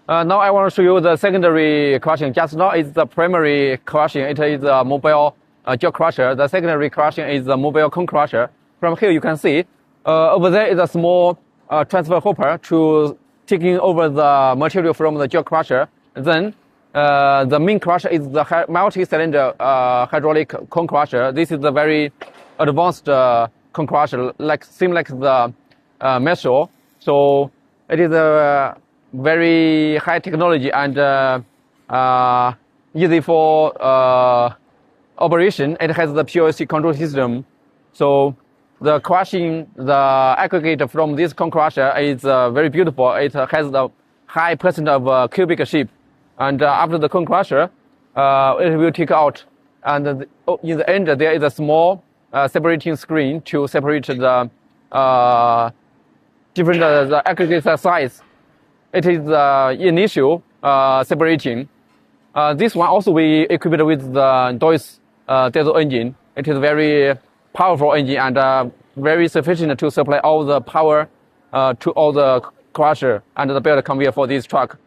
Now I want to show you the secondary crushing. Just now is the primary crushing. It is a mobile jaw crusher. The secondary crushing is the mobile cone crusher. From here you can see over there is a small transfer hopper to taking over the material from the jaw crusher. Then the main crusher is the multi-cylinder hydraulic cone crusher. This is a very advanced cone crusher, same like the metal. So it is a very high technology and easy for operation. It has the PLC control system. So the crushing, the aggregate from this cone crusher is very beautiful. It has the high percent of cubic shape. And after the cone crusher, it will take out. And in the end, there is a small separating screen to separate the different the aggregate size. It is initial separating. This one also we equipped with the Deutz diesel engine. It is very powerful engine and very sufficient to supply all the power to all the crusher and the belt conveyor for this truck.